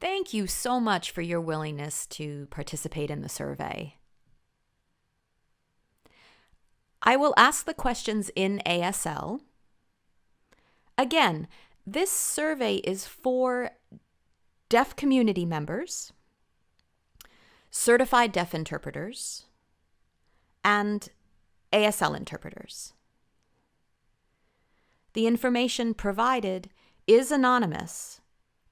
Thank you so much for your willingness to participate in the survey. I will ask the questions in ASL. Again, this survey is for deaf community members, certified deaf interpreters, and ASL interpreters. The information provided is anonymous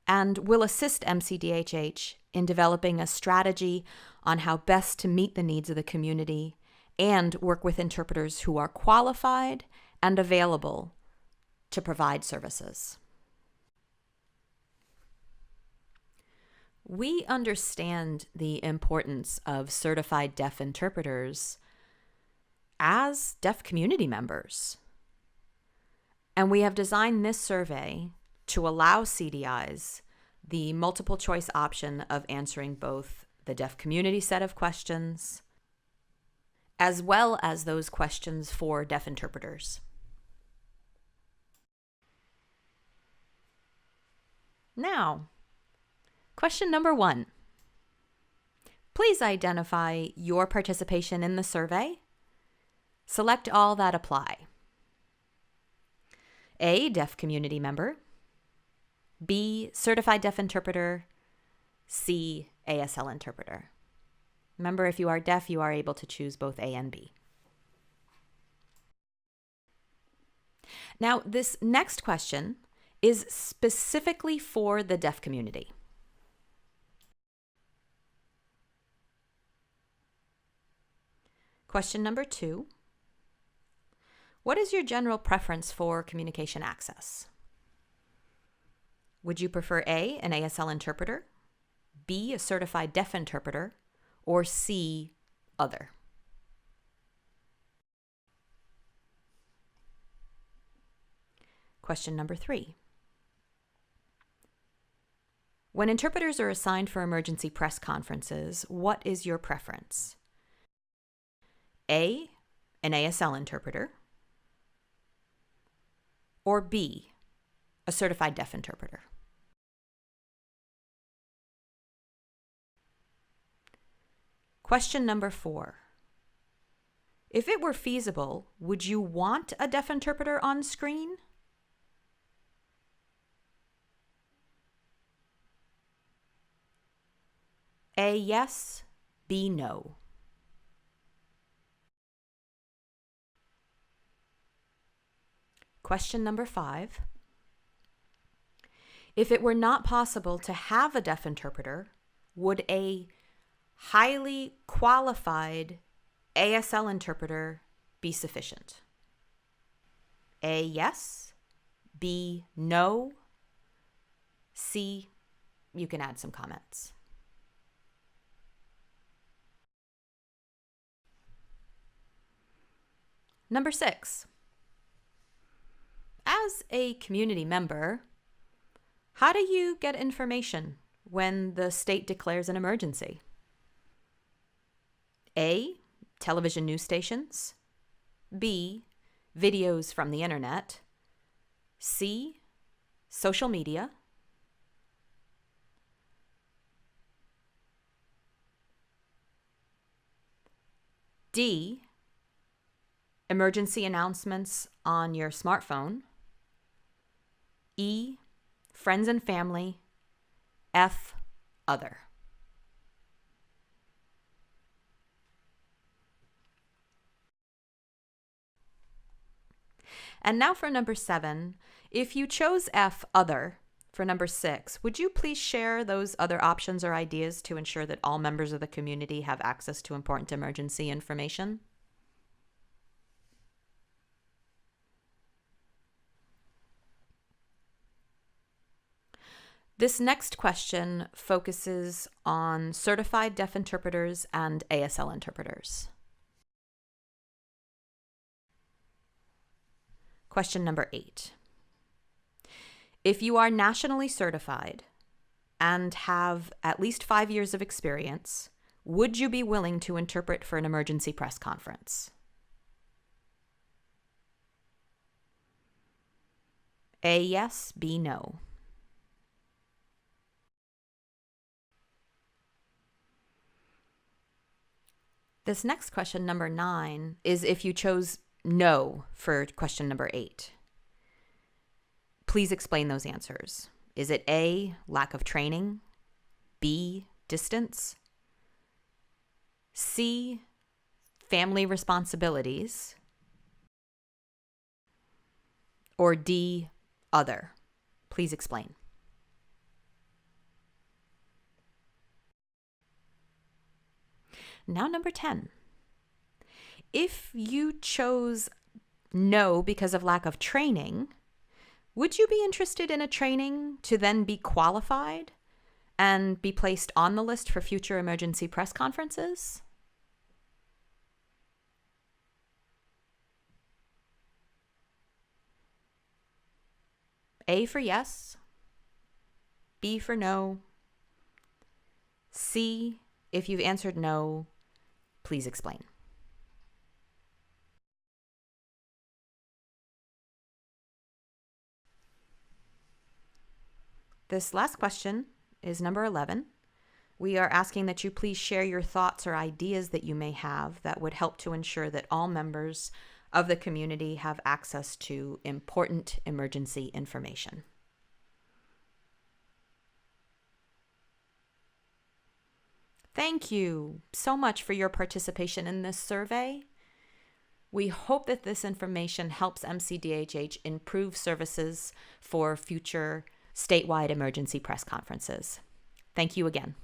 and will assist MCDHH in developing a strategy on how best to meet the needs of the community and work with interpreters who are qualified and available to provide services. We understand the importance of certified deaf interpreters as deaf community members. And we have designed this survey to allow CDIs the multiple choice option of answering both the deaf community set of questions as well as those questions for deaf interpreters. Now, question number 1. Please identify your participation in the survey. Select all that apply. A, deaf community member. B, certified deaf interpreter. C, ASL interpreter. Remember, if you are deaf, you are able to choose both A and B. Now, this next question is specifically for the deaf community. Question number 2. What is your general preference for communication access? Would you prefer A, an ASL interpreter, B, a certified deaf interpreter, or C, other? Question number 3. When interpreters are assigned for emergency press conferences, what is your preference? A, an ASL interpreter, or B, a certified deaf interpreter? Question number 4. If it were feasible, would you want a deaf interpreter on screen? A, yes, B, no. Question number 5. If it were not possible to have a deaf interpreter, would a highly qualified ASL interpreter be sufficient? A, yes, B, no, C, you can add some comments. Number 6. As a community member, how do you get information when the state declares an emergency? A, television news stations. B, videos from the internet. C, social media. D, emergency announcements on your smartphone. E, friends and family. F, other. And now for number 7. If you chose F, other, for number 6, would you please share those other options or ideas to ensure that all members of the community have access to important emergency information? This next question focuses on certified deaf interpreters and ASL interpreters. Question number 8. If you are nationally certified and have at least 5 years of experience, would you be willing to interpret for an emergency press conference? A, yes, B, no. This next question, number 9, is if you chose no for question number 8. Please explain those answers. Is it A, lack of training, B, distance, C, family responsibilities, or D, other? Please explain. Now, number 10. If you chose no because of lack of training, would you be interested in a training to then be qualified and be placed on the list for future emergency press conferences? A for yes, B for no, C, if you've answered no, please explain. This last question is number 11. We are asking that you please share your thoughts or ideas that you may have that would help to ensure that all members of the community have access to important emergency information. Thank you so much for your participation in this survey. We hope that this information helps MCDHH improve services for future statewide emergency press conferences. Thank you again.